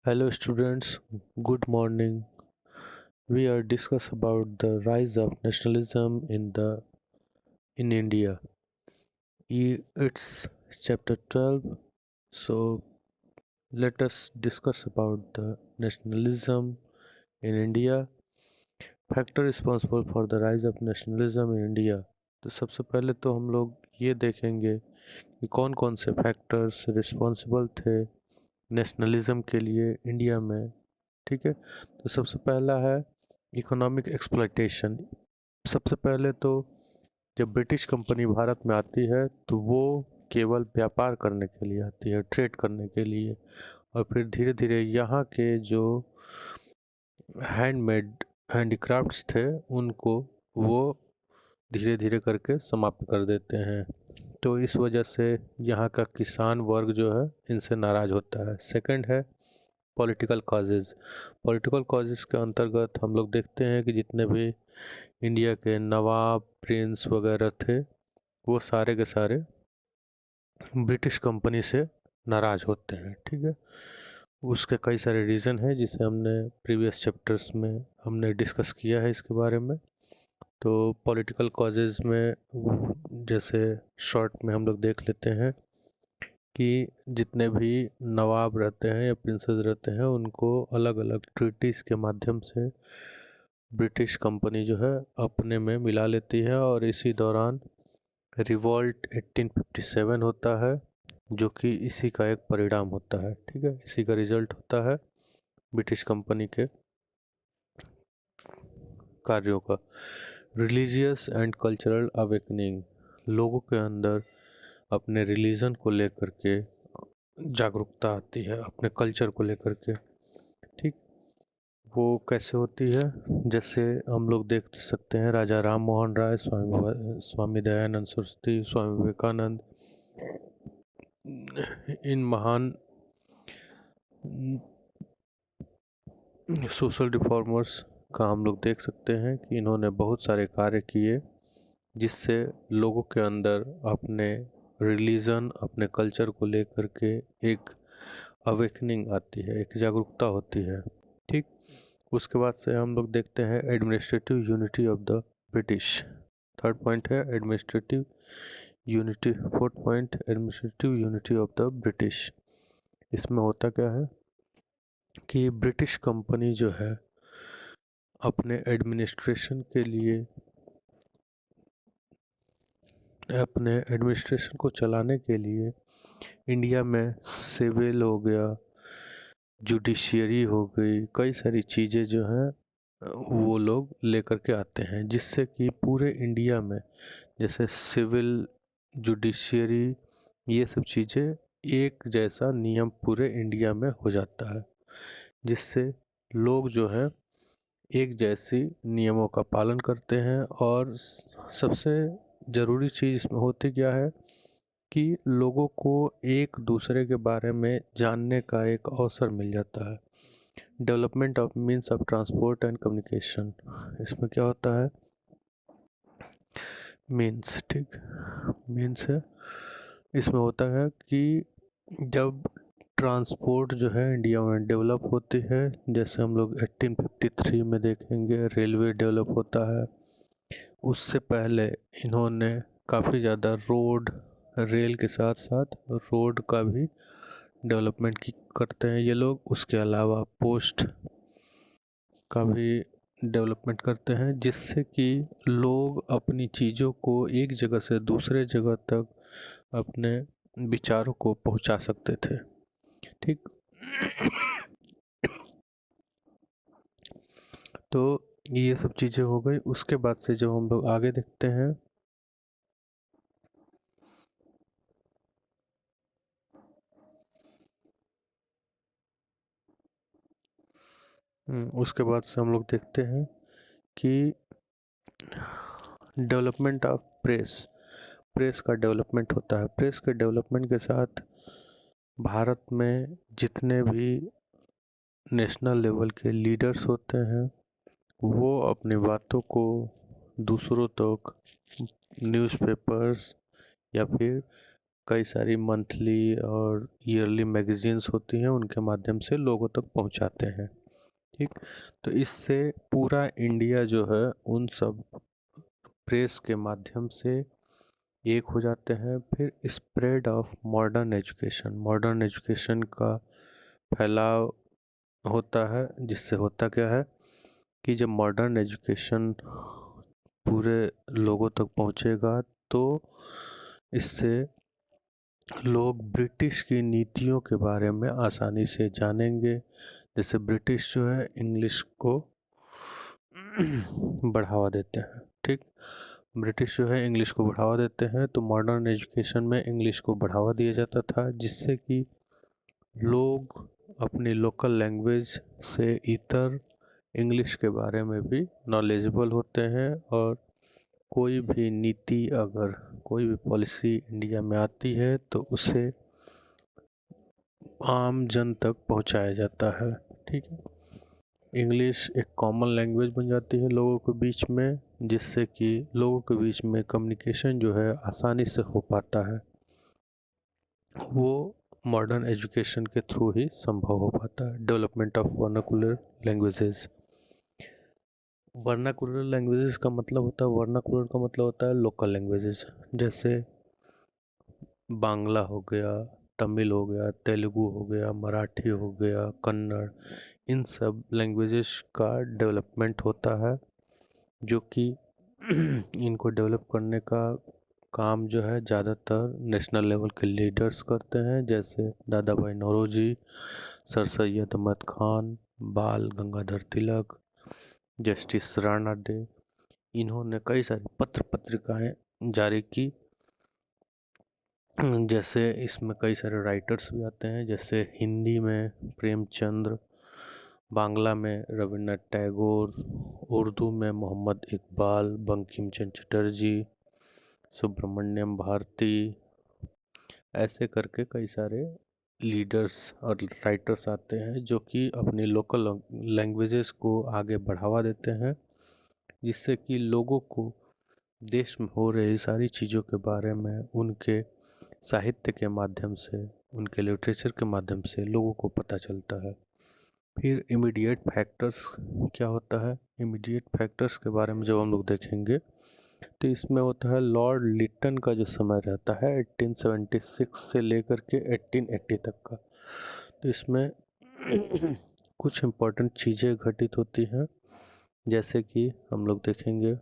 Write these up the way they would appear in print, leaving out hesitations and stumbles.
Hello students, good morning. We are discuss about the rise of nationalism in India. It's chapter 12. So let us discuss about the nationalism in India. Factor responsible for the rise of nationalism in India. तो सबसे पहले तो हम लोग ये देखेंगे कि कौन कौन से फैक्टर्स रिस्पॉन्सिबल थे नेशनलिज्म के लिए इंडिया में। ठीक है, तो सबसे पहला है इकोनॉमिक एक्सप्लॉयटेशन। सबसे पहले तो जब ब्रिटिश कंपनी भारत में आती है तो वो केवल व्यापार करने के लिए आती है, ट्रेड करने के लिए, और फिर धीरे धीरे यहाँ के जो हैंडमेड हैंडीक्राफ्ट्स थे उनको वो धीरे धीरे करके समाप्त कर देते हैं। तो इस वजह से यहाँ का किसान वर्ग जो है इनसे नाराज़ होता है। सेकंड है पॉलिटिकल कॉजेज़। पॉलिटिकल कॉजेज़ के अंतर्गत हम लोग देखते हैं कि जितने भी इंडिया के नवाब प्रिंस वगैरह थे वो सारे के सारे ब्रिटिश कंपनी से नाराज़ होते हैं। ठीक है, उसके कई सारे रीज़न हैं जिसे हमने प्रीवियस चैप्टर्स में हमने डिस्कस किया है इसके बारे में। तो पॉलिटिकल कॉजेज़ में जैसे शॉर्ट में हम लोग देख लेते हैं कि जितने भी नवाब रहते हैं या प्रिंसेस रहते हैं उनको अलग अलग ट्रीटीज़ के माध्यम से ब्रिटिश कंपनी जो है अपने में मिला लेती है, और इसी दौरान रिवॉल्ट 1857 होता है जो कि इसी का एक परिणाम होता है। ठीक है, इसी का रिजल्ट होता है ब्रिटिश कंपनी के कार्यों का। रिलीजियस एंड कल्चरल अवेकनिंग, लोगों के अंदर अपने रिलीजन को लेकर के जागरूकता आती है, अपने कल्चर को लेकर के। ठीक, वो कैसे होती है, जैसे हम लोग देख सकते हैं राजा राम मोहन राय, स्वामी दयानंद सरस्वती, स्वामी विवेकानंद, इन महान सोशल रिफॉर्मर्स का हम लोग देख सकते हैं कि इन्होंने बहुत सारे कार्य किए जिससे लोगों के अंदर अपने रिलीजन, अपने कल्चर को लेकर के एक अवेकनिंग आती है, एक जागरूकता होती है। ठीक, उसके बाद से हम लोग देखते हैं administrative unity of the British. Third point है administrative unity. Fourth point administrative unity of the British. इसमें होता क्या है कि ब्रिटिश कंपनी जो है अपने एडमिनिस्ट्रेशन के लिए, अपने एडमिनिस्ट्रेशन को चलाने के लिए इंडिया में सिविल हो गया, जुडिशियरी हो गई, कई सारी चीज़ें जो हैं वो लोग लेकर के आते हैं जिससे कि पूरे इंडिया में जैसे सिविल, जुडिशियरी, ये सब चीज़ें एक जैसा नियम पूरे इंडिया में हो जाता है, जिससे लोग जो है एक जैसी नियमों का पालन करते हैं। और सबसे ज़रूरी चीज़ इसमें होती क्या है कि लोगों को एक दूसरे के बारे में जानने का एक अवसर मिल जाता है। Development of means of transport and communication, इसमें क्या होता है मीन्स। ठीक, मीन्स है, इसमें होता है कि जब ट्रांसपोर्ट जो है इंडिया में डेवलप होती है, जैसे हम लोग 1853 में देखेंगे रेलवे डेवलप होता है, उससे पहले इन्होंने काफ़ी ज़्यादा रोड, रेल के साथ साथ रोड का भी डेवलपमेंट की करते हैं ये लोग। उसके अलावा पोस्ट का भी डेवलपमेंट करते हैं जिससे कि लोग अपनी चीज़ों को एक जगह से दूसरे जगह तक अपने विचारों को पहुंचा सकते थे। ठीक, तो ये सब चीज़ें हो गई। उसके बाद से जब हम लोग आगे देखते हैं उसके बाद से हम लोग देखते हैं कि डेवलपमेंट ऑफ प्रेस, प्रेस का डेवलपमेंट होता है। प्रेस के डेवलपमेंट के साथ भारत में जितने भी नेशनल लेवल के लीडर्स होते हैं वो अपनी बातों को दूसरों तक न्यूज़पेपर्स या फिर कई सारी मंथली और ईयरली मैगजीन्स होती हैं, उनके माध्यम से लोगों तक पहुंचाते हैं। ठीक, तो इससे पूरा इंडिया जो है उन सब प्रेस के माध्यम से एक हो जाते हैं। फिर स्प्रेड ऑफ मॉडर्न एजुकेशन का फैलाव होता है, जिससे होता क्या है कि जब मॉडर्न एजुकेशन पूरे लोगों तक पहुंचेगा तो इससे लोग ब्रिटिश की नीतियों के बारे में आसानी से जानेंगे। जैसे ब्रिटिश जो है इंग्लिश को बढ़ावा देते हैं। ठीक, ब्रिटिश जो है इंग्लिश को बढ़ावा देते हैं, तो मॉडर्न एजुकेशन में इंग्लिश को बढ़ावा दिया जाता था, जिससे कि लोग अपनी लोकल लैंग्वेज से इतर इंग्लिश के बारे में भी नॉलेजेबल होते हैं। और कोई भी नीति, अगर कोई भी पॉलिसी इंडिया में आती है तो उसे आम जन तक पहुंचाया जाता है। ठीक है, इंग्लिश एक कॉमन लैंग्वेज बन जाती है लोगों के बीच में, जिससे कि लोगों के बीच में कम्युनिकेशन जो है आसानी से हो पाता है। वो मॉडर्न एजुकेशन के थ्रू ही संभव हो पाता है। Development of vernacular languages. Vernacular languages का मतलब होता है, वर्नाकुलर का मतलब होता है लोकल लैंग्वेजेस। जैसे बांग्ला हो गया, तमिल हो गया, तेलुगु हो गया, मराठी हो गया, कन्नड़, इन सब लैंग्वेजेस का डेवलपमेंट होता है, जो कि इनको डेवलप करने का काम जो है ज़्यादातर नेशनल लेवल के लीडर्स करते हैं। जैसे दादा भाई नौरोजी, सर सैयद अहमद खान, बाल गंगाधर तिलक, जस्टिस राणा डे। इन्होंने कई सारी पत्र पत्रिकाएं जारी की। जैसे इसमें कई सारे राइटर्स भी आते हैं, जैसे हिंदी में प्रेमचंद्र, बांग्ला में रविन्द्रनाथ टैगोर, उर्दू में मोहम्मद इकबाल, बंकिम चंद्र चटर्जी, सुब्रमण्यम भारती। ऐसे करके कई सारे लीडर्स और राइटर्स आते हैं जो कि अपनी लोकल लैंग्वेजेस को आगे बढ़ावा देते हैं, जिससे कि लोगों को देश में हो रही सारी चीज़ों के बारे में उनके साहित्य के माध्यम से, उनके लिटरेचर के माध्यम से लोगों को पता चलता है। फिर इमीडिएट फैक्टर्स क्या होता है? इमीडिएट फैक्टर्स के बारे में जब हम लोग देखेंगे तो इसमें होता है लॉर्ड लिटन का जो समय रहता है 1876 से लेकर के 1880 तक का। तो इसमें कुछ इम्पोर्टेंट चीज़ें घटित होती हैं, जैसे कि हम लोग देखेंगे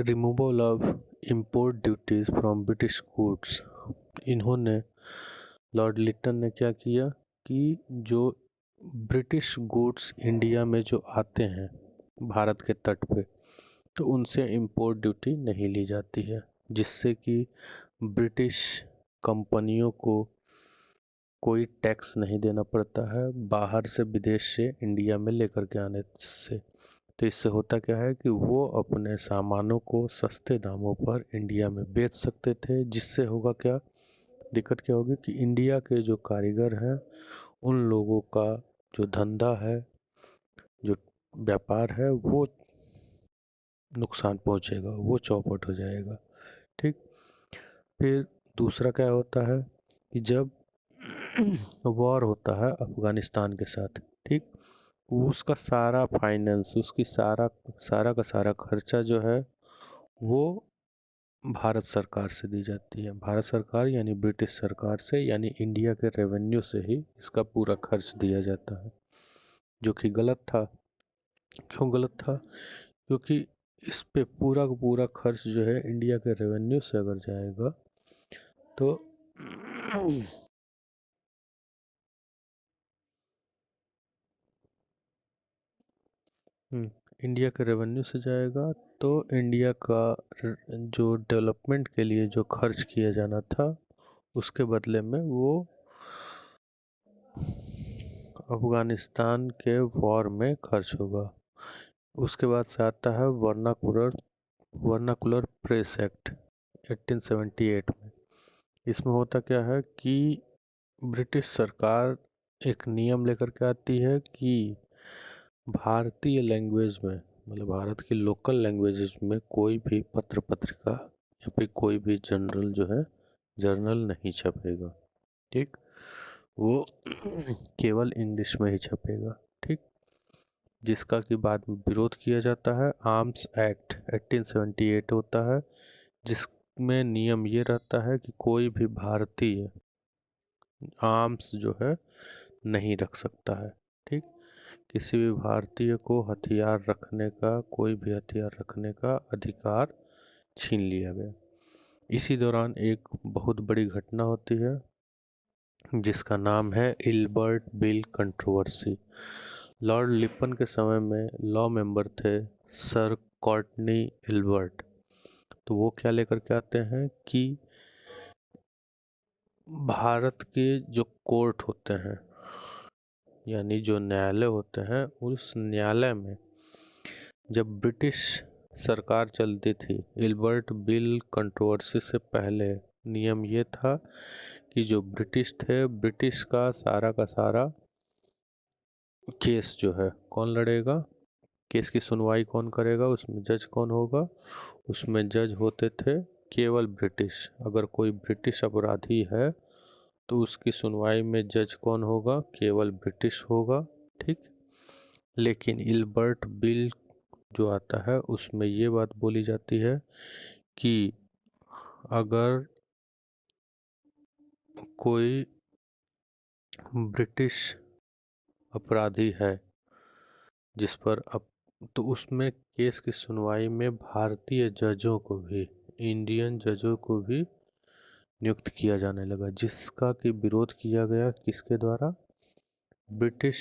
removal of import duties from British goods. इन्होंने, लॉर्ड लिटन ने क्या किया कि जो ब्रिटिश गुड्स इंडिया में जो आते हैं भारत के तट पे, तो उनसे इम्पोर्ट ड्यूटी नहीं ली जाती है, जिससे कि ब्रिटिश कंपनियों को कोई टैक्स नहीं देना पड़ता है बाहर से, विदेश से इंडिया में लेकर के आने से। तो इससे होता क्या है कि वो अपने सामानों को सस्ते दामों पर इंडिया में बेच सकते थे, जिससे होगा क्या, दिक्कत क्या होगी कि इंडिया के जो कारीगर हैं उन लोगों का जो धंधा है, जो व्यापार है, वो नुकसान पहुंचेगा, वो चौपट हो जाएगा। ठीक, फिर दूसरा क्या होता है कि जब वॉर होता है अफगानिस्तान के साथ, ठीक, उसका सारा फाइनेंस, उसकी सारा सारा का सारा खर्चा जो है वो भारत सरकार से दी जाती है। भारत सरकार यानी ब्रिटिश सरकार से, यानी इंडिया के रेवेन्यू से ही इसका पूरा खर्च दिया जाता है, जो कि गलत था। क्यों गलत था? क्योंकि इस पे पूरा का पूरा खर्च जो है इंडिया के रेवेन्यू से अगर जाएगा तो इंडिया के रेवेन्यू से जाएगा, तो इंडिया का जो डेवलपमेंट के लिए जो खर्च किया जाना था उसके बदले में वो अफगानिस्तान के वॉर में खर्च होगा। उसके बाद से आता है वर्नाकुलर प्रेस एक्ट 1878 में। इसमें होता क्या है कि ब्रिटिश सरकार एक नियम लेकर के आती है कि भारतीय लैंग्वेज में, मतलब भारत की लोकल लैंग्वेजेस में कोई भी पत्र पत्रिका या फिर कोई भी जर्नल नहीं छपेगा। ठीक, वो केवल इंग्लिश में ही छपेगा। ठीक, जिसका कि बाद में विरोध किया जाता है। आर्म्स एक्ट 1878 होता है, जिसमें नियम ये रहता है कि कोई भी भारतीय आर्म्स जो है नहीं रख सकता है। ठीक, किसी भी भारतीय को हथियार रखने का, कोई भी हथियार रखने का अधिकार छीन लिया गया। इसी दौरान एक बहुत बड़ी घटना होती है जिसका नाम है इल्बर्ट बिल कंट्रोवर्सी। लॉर्ड लिपन के समय में लॉ मेंबर थे सर कॉर्टनी इल्बर्ट। तो वो क्या लेकर के आते हैं कि भारत के जो कोर्ट होते हैं, यानी जो न्यायालय होते हैं, उस न्यायालय में जब ब्रिटिश सरकार चलती थी, इल्बर्ट बिल कंट्रोवर्सी से पहले नियम ये था कि जो ब्रिटिश थे, ब्रिटिश का सारा केस जो है कौन लड़ेगा, केस की सुनवाई कौन करेगा, उसमें जज कौन होगा, उसमें जज होते थे केवल ब्रिटिश। अगर कोई ब्रिटिश अपराधी है तो उसकी सुनवाई में जज कौन होगा, केवल ब्रिटिश होगा। ठीक, लेकिन इल्बर्ट बिल जो आता है उसमें ये बात बोली जाती है कि अगर कोई ब्रिटिश अपराधी है जिस पर अब, तो उसमें केस की सुनवाई में भारतीय जजों को भी, इंडियन जजों को भी नियुक्त किया जाने लगा, जिसका कि विरोध किया गया किसके द्वारा, ब्रिटिश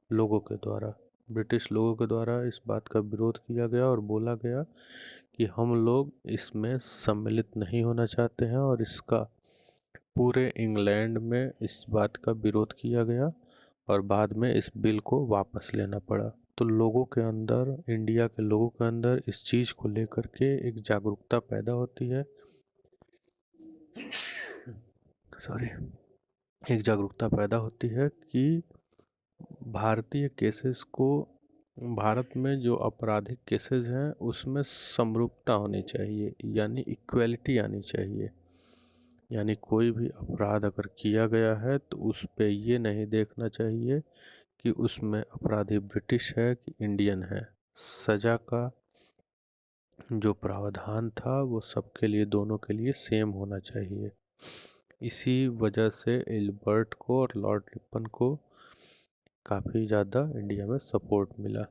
लोगों के द्वारा। ब्रिटिश लोगों के द्वारा इस बात का विरोध किया गया और बोला गया कि हम लोग इसमें सम्मिलित नहीं होना चाहते हैं, और इसका पूरे इंग्लैंड में इस बात का विरोध किया गया और बाद में इस बिल को वापस लेना पड़ा। तो लोगों के अंदर, इंडिया के लोगों के अंदर इस चीज़ को लेकर के एक जागरूकता पैदा होती है, सॉरी, एक जागरूकता पैदा होती है कि भारतीय केसेस को, भारत में जो आपराधिक केसेस हैं उसमें समरूपता होनी चाहिए, यानी इक्वलिटी आनी चाहिए। यानी कोई भी अपराध अगर किया गया है तो उस पे ये नहीं देखना चाहिए कि उसमें अपराधी ब्रिटिश है कि इंडियन है। सज़ा का जो प्रावधान था वो सबके लिए, दोनों के लिए सेम होना चाहिए। इसी वजह से एल्बर्ट को और लॉर्ड लिपन को काफ़ी ज़्यादा इंडिया में सपोर्ट मिला।